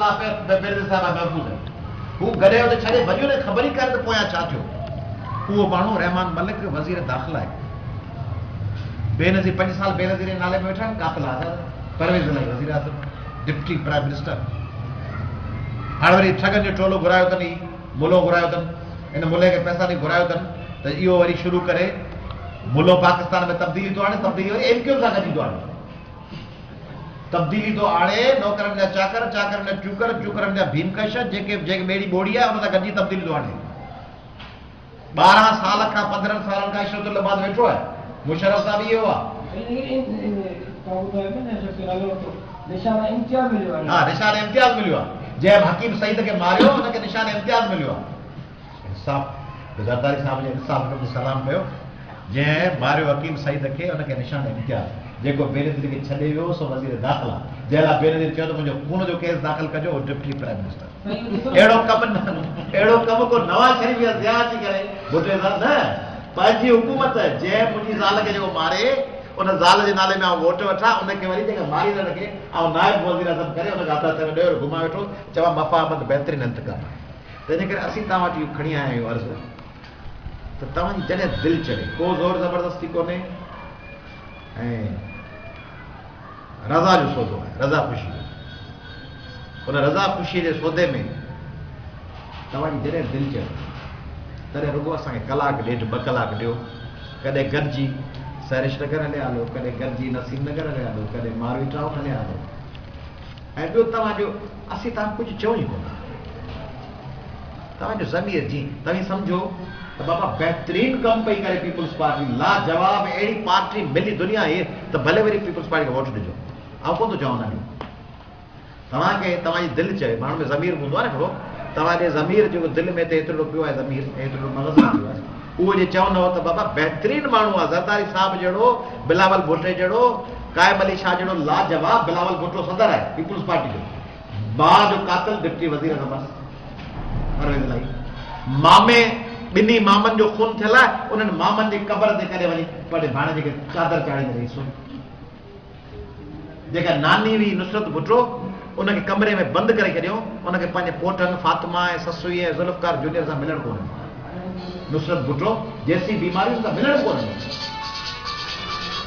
साहब बेनज़ीर साहब महफूज़ है हू गॾे हुते छॾे भॼियो न ख़बर ई कान त पोयां छा थियो उहो माण्हू रहमान मलिक वज़ीर दाख़िला आहे बेनज़ीर 5 साल बेनज़ीर जे नाले में वेठा आहिनि काफ़िल आज़ाद परवेज़ इलाही वज़ीर आज़म डिप्टी प्राइम मिनिस्टर हाणे वरी ठगनि जो टोलो घुरायो अथनि मुलो घुरायो अथनि इन मुले खे पैसा ॾेई घुरायो अथनि त इहो वरी शुरू करे मुलो पाकिस्तान में तब्दीली थो आणे तब्दीली वरी एमक्यू सां गॾु ईंदो आहे तब्दीली थो आणे नौकरनि जा चाकर चाकरनि जा चूकर चूकरनि जा भीमकश जेके ॿेड़ी ॿोड़ी आहे उन सां गॾिजी तब्दीली थो आणे 12 साल खां 15 सालनि खां इशरतुल्लाबाद वेठो आहे मुशर्रफ साहब इहो आहे हाँ निशान इम्तियाज़ मिलियो आहे जंहिं हकीम सईद खे मारियो हुनखे निशान इम्तियाज़ मिलियो आहे इंसाफ़ ज़रदारी साहब जे इंसाफ़ खे सलाम कयो जंहिं मारियो हकीम सईद खे हुनखे निशान इम्तियाज़ जेको बेनज़ीर खे छॾे वियो सो वज़ीर दाख़िला जंहिं लाइ बेनज़ीर चयो त मुंहिंजो खून जो केस दाख़िल कजो डिप्टी प्राइम मिनिस्टर अहिड़ो कमु को नवाज़ शरीफ़ जा ज़िया अची करे भुटे सां न पंहिंजी हुकूमत जंहिं मुंहिंजी ज़ाल खे जेको मारे उन ज़ाल जे नाले में वोट वठां उनखे वरी जेके मारींदड़ खे नाइब वज़ीर आज़म करे उनखे हथ में ॾियो घुमा वेठो चवां मफ़ाहमत बहितरीन इंतकाम तंहिंजे करे असीं तव्हां वटि इहो खणी आया आहियूं अर्ज़ु त तव्हांजी जॾहिं दिलि चढ़े को ज़ोर ज़बरदस्ती कोन्हे ऐं रज़ा जो सौदो आहे रज़ा ख़ुशी उन रज़ा ख़ुशी जे सौदे में तव्हांजी जॾहिं दिलि चढ़े तॾहिं रुॻो असांखे कलाक ॾेढ 2 कलाक ॾियो कॾहिं गॾिजी सैरिश नगर हलिया हलो कॾहिं गॾिजी नसीम नगर हलिया हलो कॾहिं मारवी टाउन हलिया हलो ऐं ॿियो तव्हांजो असीं तव्हां कुझु चऊं ई कोन तव्हांजो ज़मीर जी तव्हां सम्झो त बाबा बहितरीन कमु पई करे पीपुल्स पार्टी लाजवाब अहिड़ी पार्टी मिली दुनिया आहे त भले वरी पीपुल्स पार्टी खे वोट ॾिजो ऐं कोन थो चवां न तव्हांखे तव्हांजी दिलि चए माण्हू में ज़मीर हूंदो आहे न हिकिड़ो तव्हांजे ज़मीर जेको दिलि में त एतिरो पियो आहे ज़मीर एतिरो मग़ज़ पियो आहे उहो जे चवंदव त बाबा बहितरीन माण्हू आहे ज़रदारी साहब जहिड़ो बिलावल भुट्टे जहिड़ो काइम अली शाह जहिड़ो लाजवाब बिलावल भुट्टो सदर आहे पीपुल्स पार्टी जो मां जो कातिल डिप्टी वज़ीर मामे ॿिन्ही मामनि जो खून थियल आहे उन्हनि मामनि जी क़बर ते करे वञी पंहिंजे भाणे जेके चादर चाढ़ींदे रही जेका नानी हुई नुसरत भुट्टो उनखे कमरे में बंदि करे छॾियो उनखे पंहिंजे पोटनि फातिमा ऐं ससुई ऐं ज़ुल्फ़कार जूनियर सां मिलणु कोन्हे नुसरत भुट्टो जेसी बीमारियुनि सां मिलणु कोन्हे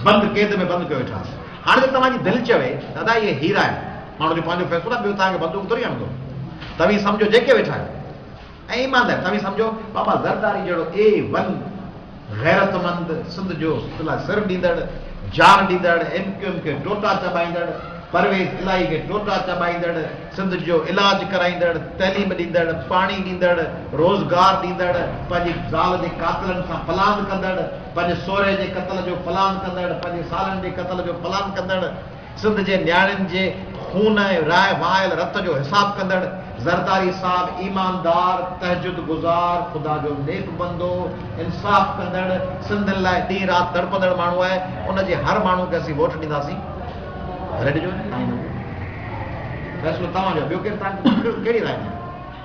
बंदि क़ैद में बंदि कयो वेठा हाणे तव्हांजी दिलि चवे दादा इहे हीरा आहिनि माण्हू जो पंहिंजो फ़ैसिलो आहे ॿियो तव्हांखे बंदूक थोरी हणंदो तव्हीं सम्झो जेके वेठा आहियो ऐं ईमानदार तव्हीं सम्झो बाबा ज़रदारी जहिड़ो A1 गैरतमंद सिंध जो सिर ॾींदड़ जान ॾींदड़ MQM खे टोटा चबाईंदड़ परवेज़ इलाही खे टोटा चबाईंदड़ सिंध जो इलाज कराईंदड़ तइलीम ॾींदड़ पाणी ॾींदड़ रोज़गार ॾींदड़ पंहिंजी ज़ाल जे कातिलनि सां फलान कंदड़ पंहिंजे सोहरे जे क़त्ल जो फलान कंदड़ पंहिंजे सालनि जे क़त्ल जो फलान कंदड़ सिंध जे न्याणियुनि जे खून ऐं राय वहायल रत जो हिसाब कंदड़ ज़रदारी साहब ईमानदार तहजुद गुज़ार ख़ुदा जो नेक बंदो इंसाफ़ कंदड़ सिंधियुनि लाइ ॾींहुं राति तड़पंदड़ माण्हू आहे उनजे हर माण्हू खे असीं वोट ॾींदासीं ॾिजो फ़ैसिलो तव्हांजो ॿियो केरु तव्हांखे कहिड़ी राय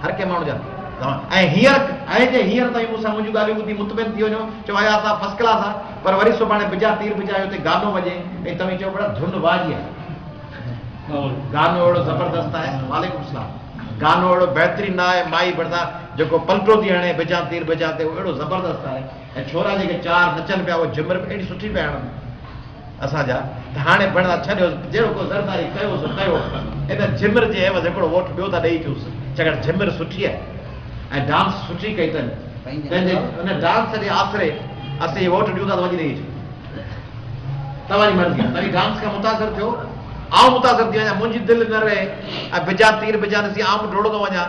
हर कंहिं माण्हू जा तव्हां ऐं हींअर ताईं मूंसां मुंहिंजियूं ॻाल्हियूं ॿुधी मुतमिन थी वञो चओ यार असां फस्ट क्लास आहे पर वरी सुभाणे बिजा तीर बिजायो ते गानो वॼे ऐं तव्हीं चओ बड़ा धुन वाजी आहे गानो अहिड़ो ज़बरदस्त आहे वालेकुम सलाम गानो अहिड़ो बहितरीनु आहे माई भरिसां जेको पलटो थी हणे बिजा तीर बिजा ते अहिड़ो ज़बरदस्त आहे ऐं छोरा जेके 4 नचनि पिया उहे झिमर बि एॾी सुठी पिया हणनि असांजा त हाणे भणा छॾियो जहिड़ो को ज़रदारी कयो सो कयो इन झिमर जे एवज़ हिकिड़ो वोट ॿियो था ॾेई अचूंसि छाकाणि झिमर सुठी आहे ऐं डांस सुठी कई अथनि पंहिंजे हुन डांस जे आसिरे असीं वोट ॾियूं था त वञी ॾेई अचूं तव्हांजी मर्ज़ी आहे तव्हीं डांस खां मुतासिर थियो आउं मुतासिर थी वञा मुंहिंजी दिलि न रहे ऐं बिजा तीर बिजा ॾिसी आउं बि डोड़ंदो वञा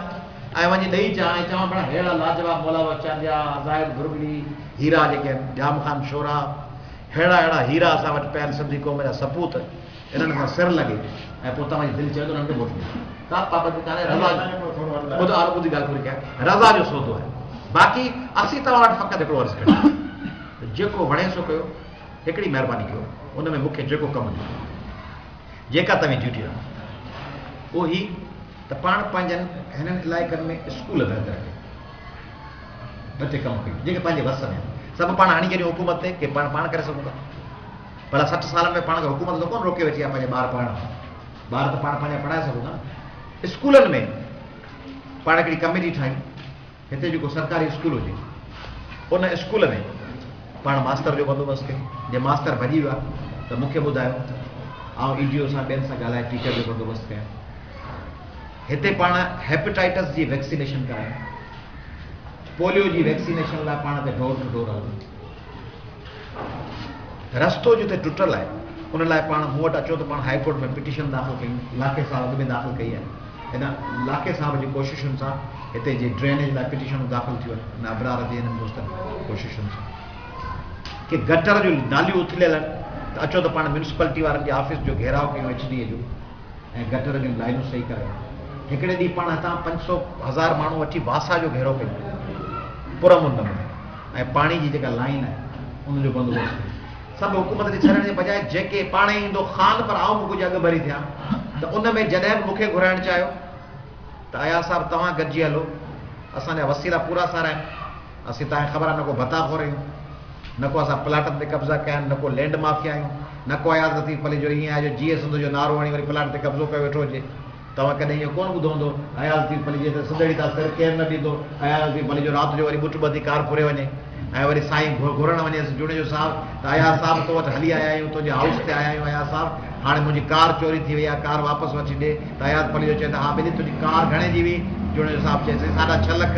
ऐं वञी ॾेई अचां ऐं चवां भला अहिड़ा लाजवाब मोलावा चांदिया ज़ाहिद भुरगड़ी हीरा जेके जाम खान शोरा अहिड़ा हीरा असां वटि पिया आहिनि सिंधी क़ौम जा सपूत इन्हनि खां सिर लॻे ऐं पोइ तव्हांजी दिलि चए थो उन्हनि खे वोट ॾियो का पाबंदी कान्हे ॿुधी ॻाल्हि पूरी कयां रज़ा जो सौदो आहे बाक़ी असीं तव्हां वटि फ़क़ति हिकिड़ो अर्ज़ु कयूं जेको वणे सो कयो हिकिड़ी महिरबानी कयो उन में मूंखे जेको कमु ॾियो जेका तव्हां ड्यूटी आहे उहो ई त पाण पंहिंजनि हिननि इलाइक़नि में स्कूल बहितर कयो ॿ टे कमु कयूं जेके पंहिंजे वस में सभु पाण हणी छॾियूं हुकूमत ते की पाण करे सघूं था भला 60 सालनि में पाण खे हुकूमत त कोन रोके वेठी आहे पंहिंजे ॿार पढ़ण ॿार त पाण पंहिंजा पढ़ाए सघूं था स्कूलनि में पाण हिकिड़ी कमेटी ठाही, हिते जेको सरकारी स्कूल हुजे उन स्कूल में पाण मास्तर जो बंदोबस्तु कयूं। जे मास्तर भॼी वियो आहे त मूंखे ॿुधायो, ऐं ईडीओ सां ॿियनि सां ॻाल्हाए टीचर जो बंदोबस्तु कयां। हिते पाण हेपेटाइटिस जी वैक्सीनेशन करायूं, पोलियो जी वैक्सीनेशन लाइ पाण ते डोर टू डोर हलूं। रस्तो जिते टुटल आहे उन लाइ पाण मूं वटि अचो त पाण हाईकोर्ट में पिटीशन दाख़िल कयूं, लाखे साहब अॻु में दाख़िल कई आहे। हिन लाखे साहब जी कोशिशुनि सां हिते जी ड्रेनेज लाइ पिटीशन दाख़िल थियूं आहिनि, हिन अबरार जी हिननि दोस्तनि कोशिशुनि सां। कि गटर जो नालियूं उथलियल आहिनि त अचो त पाण म्यूनिसिपलिटी वारनि जे ऑफिस जो घेराव कयूं HD जो, ऐं गटर जूं लाइनूं सही करायूं। हिकिड़े ॾींहुं पाण हितां 500,000 माण्हू अची वासा जो घेरो कयूं पुरमुंद में, ऐं पाणी जी जेका लाइन आहे उनजो बंदोबस्तु कयूं। सभु हुकूमत खे छॾण जे बजाए जेके पाण ई ईंदो ख़ान पर आऊं कुझु अॻु भरी थियां, त उन में जॾहिं बि मूंखे घुराइणु चाहियो त अया साहब तव्हां गॾिजी हलो, असांजा वसीला पूरा सारा आहिनि, असीं तव्हांखे ख़बर आहे न को भताखोर आहियूं, न को असां प्लाटनि ते कब्ज़ा कया आहिनि, न को लैंड माफिया आहियूं, न को आयात लतीफ़ अली जो ईअं आहे जो GS जो नारो हणी वरी प्लाट ते कब्ज़ो कयो वेठो हुजे। तव्हां कॾहिं इहो कोन ॿुधो हूंदो आयात लतीफ़ अली जे त सिधड़ी था सिर केरु न ॾींदो, आयात लतीफ़ अली जो राति जो वरी ॿुट ॿधी कार फुरे वञे, ऐं वरी साईं घुरण वञे जुड़े जो साहब त आया साहब तो वटि हली आया आहियूं, तुंहिंजे हाउस ते आया आहियूं, आया साहब हाणे मुंहिंजी कार चोरी थी वई आहे, कार वापसि वठी ॾे। त आयात अली जो चए त हा ॿिनी तुंहिंजी कार घणे जी हुई? जुड़े जो साहब चए 6.5 लख।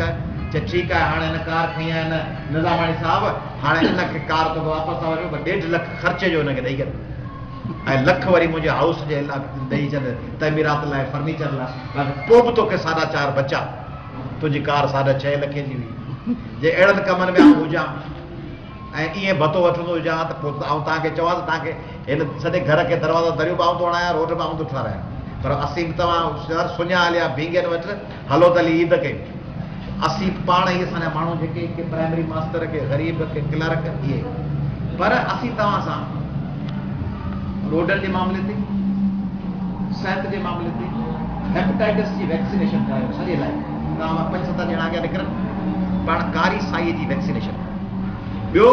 चए ठीकु आहे, हाणे हिन कार खई आहे न निज़ामाणी साहब, हाणे हिनखे कार तो वापसि था वठो, 1.5 लख ख़र्चे जो हिनखे ॾेई करे, ऐं लख वरी मुंहिंजे हाउस जे ॾेई छॾ तमीरात लाइ, फर्नीचर लाइ, पोइ बि तोखे 4.5 बचा, तुंहिंजी कार 6.5 लखे जी हुई। जे अहिड़नि कमनि में आउं हुजां ऐं ईअं भतो वठंदो हुजां त पोइ आउं तव्हांखे चवां त तव्हांखे हिन सॼे घर खे दरवाज़ो दरियो बि आउं थो हणायां, रोड बि आउं थो ठारायां, पर असीं बि तव्हां सुञा हलिया भींगनि वटि हलो त हली ईद खे। असीं पाण ई असांजा माण्हू जेके के प्राइमरी मास्तर के ग़रीब के क्लर्क इहे, पर असीं तव्हां सां रोडनि जे मामले ते, सिहत जे मामले ते, हेपेटाइटिस जी वैक्सीनेशन करायो सॼे लाइ। तव्हां 5-7 ॼणा अॻियां निकिरनि, पाण कारी साईअ जी वैक्सीनेशन। ॿियो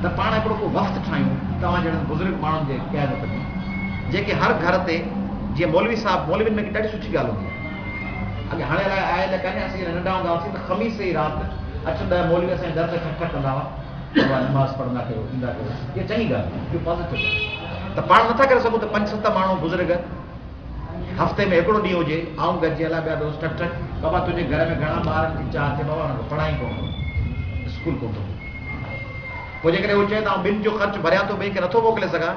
त पाण हिकिड़ो को वक़्तु ठाहियूं तव्हां जहिड़नि बुज़ुर्ग माण्हुनि जे क़यादत में, जेके हर घर ते, जीअं मौलवी साहब, मौलवियुनि में ॾाढी सुठी ॻाल्हि हूंदी आहे। अॻे हाणे आयल कान्हे, असीं नंढा हूंदा हुआसीं त ख़मीस ई राति 8-10 मौलवी असांजे दर ते खट कंदा हुआ, नमाज़ पढ़ंदा कयो, ईंदा कयो, इहा चङी ॻाल्हि, इहो पॉज़िटिव। त पाण नथा करे सघूं त 5-7 माण्हू बुज़ुर्ग हफ़्ते में हिकिड़ो ॾींहुं हुजे, आऊं गॾिजी हलां ॿिया दोस्त ठक ठक, बाबा तुंहिंजे घर में घणा ॿार आहिनि? 4 थे बाबा पढ़ाई कोन, स्कूल कोन थो। पोइ जेकॾहिं उहो चए त आउं ॿिनि जो ख़र्चु भरियां थो, ॿिए खे नथो मोकिले सघां,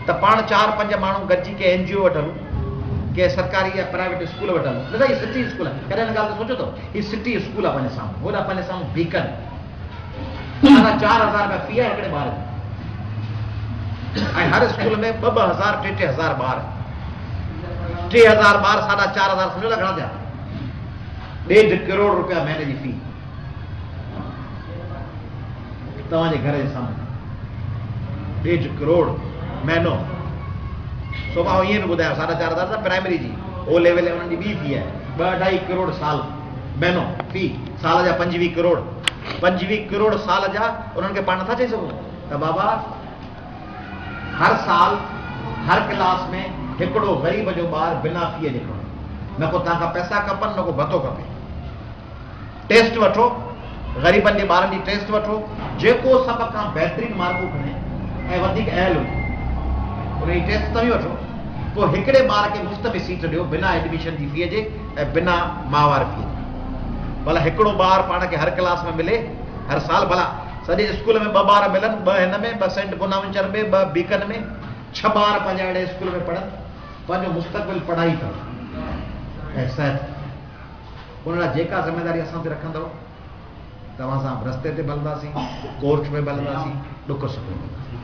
त पाण 4-5 माण्हू गॾिजी के NGO वटि हलूं, के सरकारी या प्राइवेट स्कूल वटि हलूं। न हीअ सिटी स्कूल आहे, कॾहिं हिन ॻाल्हि ते सोचो अथव? हीअ सिटी स्कूल आहे पंहिंजे साम्हूं, होॾा पंहिंजे साम्हूं बीकन, 4,000 रुपया फी आहे हिकिड़े ॿार जी, ऐं हर स्कूल में 2,000 3,000 ॿार, 3,000 ॿार 4,500 सम्झो था घणा थिया? 1.5 करोड़ रुपया महीने जी फी तव्हांजे घर जे साम्हूं, 1.5 करोड़ महीनो। सो मां ईअं बि ॿुधायां 4,500 त प्राइमरी जी, O लेवल उन्हनि जी ॿी फी आहे, 2-2.5 करोड़ साल महीनो फी, साल जा 25 करोड़, 25 करोड़ साल जा। उन्हनि खे पाण नथा चई सघूं त बाबा हर साल हर क्लास में हिकिड़ो ग़रीब जो ॿार बिना फीअ जे खणो, न को तव्हांखां पैसा खपनि, न को भतो खपे। टेस्ट वठो, ग़रीबनि जे ॿारनि जी टेस्ट वठो, जेको सभ खां बहितरीन मार्कूं खणे ऐं वधीक अहल हुजे उन जी टेस्ट तव्हीं वठो, पोइ हिकिड़े ॿार खे मुफ़्त में सीट ॾियो बिना एडमिशन जी फीअ जे ऐं बिना माहवार फीअ जे। भला हिकिड़ो ॿार पाण खे हर क्लास में मिले हर साल, भला सॼे स्कूल में 2 ॿार मिलनि, 2 हिन में, 2 सेंट बोनावेंचर में, 2 बीकन में, 6 ॿार पंहिंजे अहिड़े स्कूल में पढ़नि, पंहिंजो मुस्तक़बिल पढ़ाई कनि ऐं सिहत। उन लाइ जेका ज़िमेदारी असां ते रखंदव, तव्हां सां रस्ते ते मिलंदासीं, कोर्ट में मिलंदासीं, ॾुख सुख में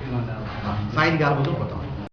मिलंदासीं। साईं जी ॻाल्हि ॿुधो पोइ तव्हां